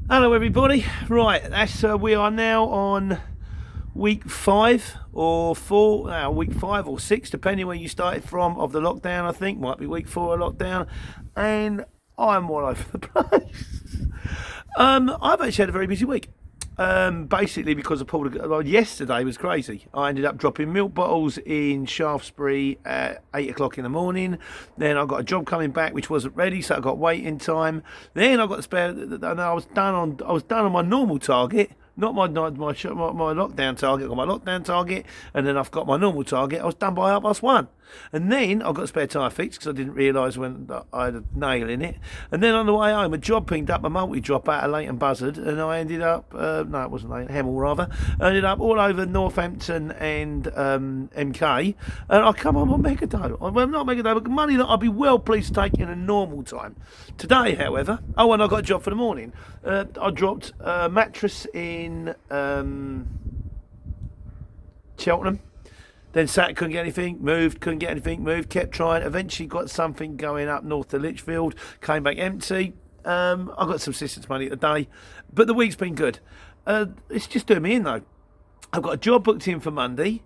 Hello, everybody. Right, we are now on week 5 or 4, week 5 or 6, depending where you started from of the lockdown. I think might be week 4 of lockdown, and I'm all over the place. I've actually had a very busy week. Basically, because I pulled yesterday was crazy. I ended up dropping milk bottles in Shaftesbury at 8 o'clock in the morning. Then I got a job coming back which wasn't ready, so I got waiting time. Then I got the spare, and I was done on my normal target. Not my lockdown target. I got my lockdown target, and then I've got my normal target. I was done by 1:30, and then I got a spare tyre fixed because I didn't realise when I had a nail in it. And then on the way home, a job pinged up a multi-drop out of Leighton Buzzard, and I ended up no, it wasn't Leighton, Hemel rather. I ended up all over Northampton and MK, and I come home on Megadow. Well, not Megadow, but money that I'd be well pleased to take in a normal time. Today, however, and I got a job for the morning. I dropped a mattress in Cheltenham. Then sat, couldn't get anything, moved, couldn't get anything, moved, kept trying. Eventually got something going up north to Lichfield, came back empty. I got some assistance money today, but the week's been good. It's just doing me in though. I've got a job booked in for Monday.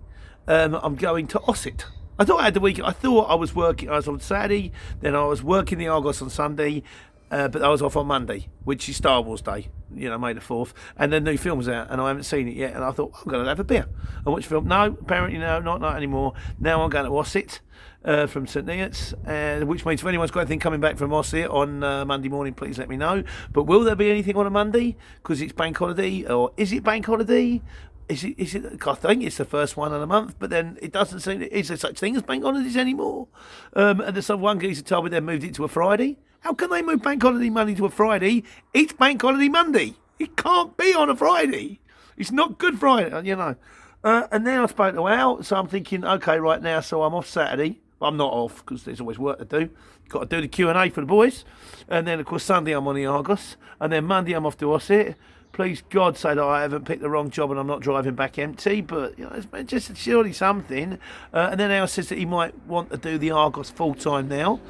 I'm going to Ossett. I thought I had the weekend. I thought I was working. I was on Saturday, then I was working the Argos on Sunday, but I was off on Monday, which is Star Wars Day, May the 4th. And the new film's out, and I haven't seen it yet. And I thought, I'm going to have a beer and watch a film. No, apparently no, not anymore. Now I'm going to Ossett from St Neots, which means if anyone's got anything coming back from Ossett on Monday morning, please let me know. But will there be anything on a Monday? Because it's bank holiday, or is it bank holiday? Is it? I think it's the first one of the month, but then it doesn't seem. Is there such thing as bank holidays anymore? And there's some one geezer told me they moved it to a Friday. How can they move bank holiday Monday to a Friday? It's bank holiday Monday. It can't be on a Friday. It's not Good Friday, And now I spoke to Al, so I'm thinking, okay, right now, so I'm off Saturday. Well, I'm not off because there's always work to do. Got to do the Q&A for the boys, and then of course Sunday I'm on the Argos, and then Monday I'm off to Ossett. Please God say that I haven't picked the wrong job and I'm not driving back empty, but it's just surely something. And then Al says that he might want to do the Argos full time now,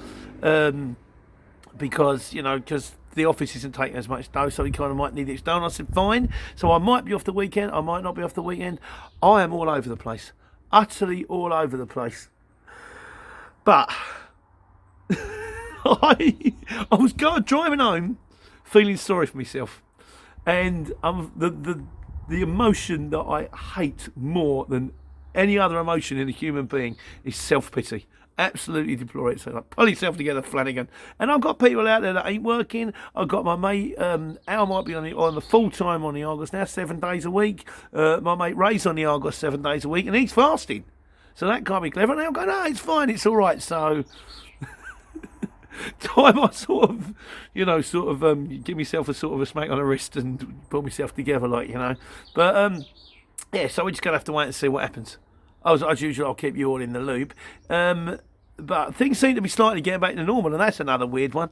because the office isn't taking as much dough, so he kind of might need it done. I said fine, so I might be off the weekend, I might not be off the weekend. I am all over the place, utterly all over the place. But I was driving home, feeling sorry for myself. And the emotion that I hate more than any other emotion in a human being is self-pity. Absolutely deplore it. So like, pull yourself together, Flanagan. And I've got people out there that ain't working. I've got my mate Al might be on the full time on the Argos now, 7 days a week. My mate Ray's on the Argos 7 days a week, and he's fasting. So that can't be clever. And they'll go, no, it's fine, it's all right. So time I sort of give myself a sort of a smack on the wrist and pull myself together, But yeah, so we're just gonna have to wait and see what happens. As usual, I'll keep you all in the loop. But things seem to be slightly getting back to normal, and that's another weird one.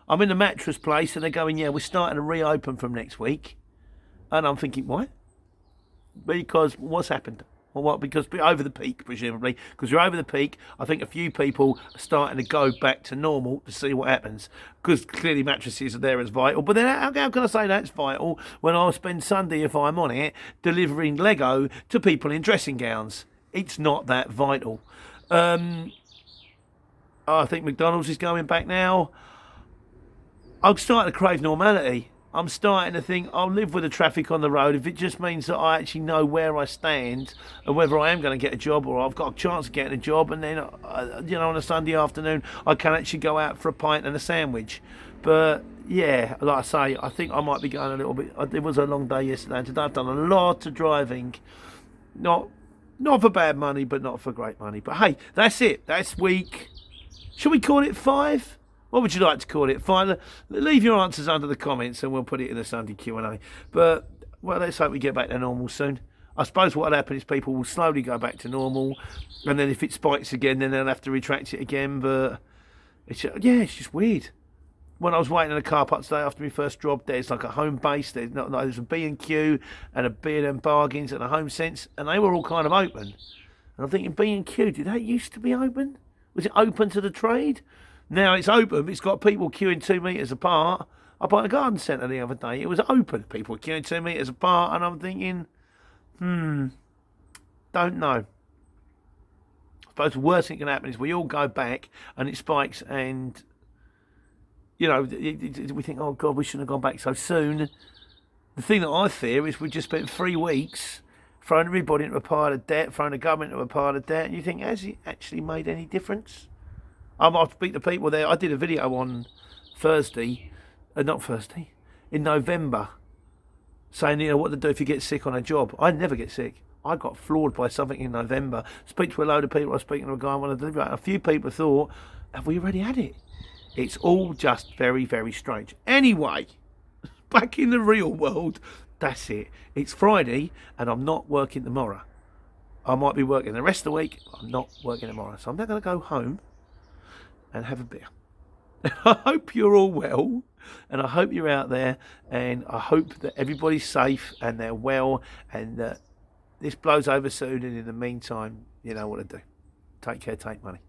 I'm in the mattress place, and they're going, yeah, we're starting to reopen from next week, and I'm thinking, why? Because what's happened? Well, what? Because over the peak, presumably. Because you're over the peak, I think a few people are starting to go back to normal to see what happens. Because clearly mattresses are there as vital. But then how can I say that's vital when I'll spend Sunday, if I'm on it, delivering Lego to people in dressing gowns? It's not that vital. I think McDonald's is going back now. I'm starting to crave normality. I'm starting to think I'll live with the traffic on the road if it just means that I actually know where I stand and whether I am going to get a job or I've got a chance of getting a job, and then on a Sunday afternoon I can actually go out for a pint and a sandwich. But yeah, like I say, I think I might be going a little bit. It was a long day yesterday, and today I've done a lot of driving. Not for bad money, but not for great money. But hey, that's it. That's week. Should we call it 5? What would you like to call it? Fine, leave your answers under the comments and we'll put it in the Sunday Q&A. But, well, let's hope we get back to normal soon. I suppose what will happen is people will slowly go back to normal, and then if it spikes again, then they'll have to retract it again. But, it's just weird. When I was waiting in a car park today after my first job, there's like a home base, there's a B&Q and a B&M Bargains and a Home Sense, and they were all kind of open. And I'm thinking, B&Q, did that used to be open? Was it open to the trade? Now it's open, but it's got people queuing 2 metres apart. I bought a garden centre the other day. It was open. People were queuing 2 metres apart, and I'm thinking, don't know. I suppose the worst thing that can happen is we all go back and it spikes, and you know, we think, oh God, we shouldn't have gone back so soon. The thing that I fear is we just spent 3 weeks throwing everybody into a pile of debt, throwing the government into a pile of debt, and you think, has it actually made any difference? I might speak to people there. I did a video on Thursday, in November, saying, you know, what to do if you get sick on a job. I never get sick. I got floored by something in November. Speak to a load of people. I was speaking to a guy I want to deliver. A few people thought, have we already had it? It's all just very, very strange. Anyway, back in the real world, that's it. It's Friday and I'm not working tomorrow. I might be working the rest of the week, but I'm not working tomorrow. So I'm now going to go home and have a beer. I hope you're all well, and I hope you're out there, and I hope that everybody's safe and they're well, and that this blows over soon, and in the meantime, you know what to do. Take care, take money.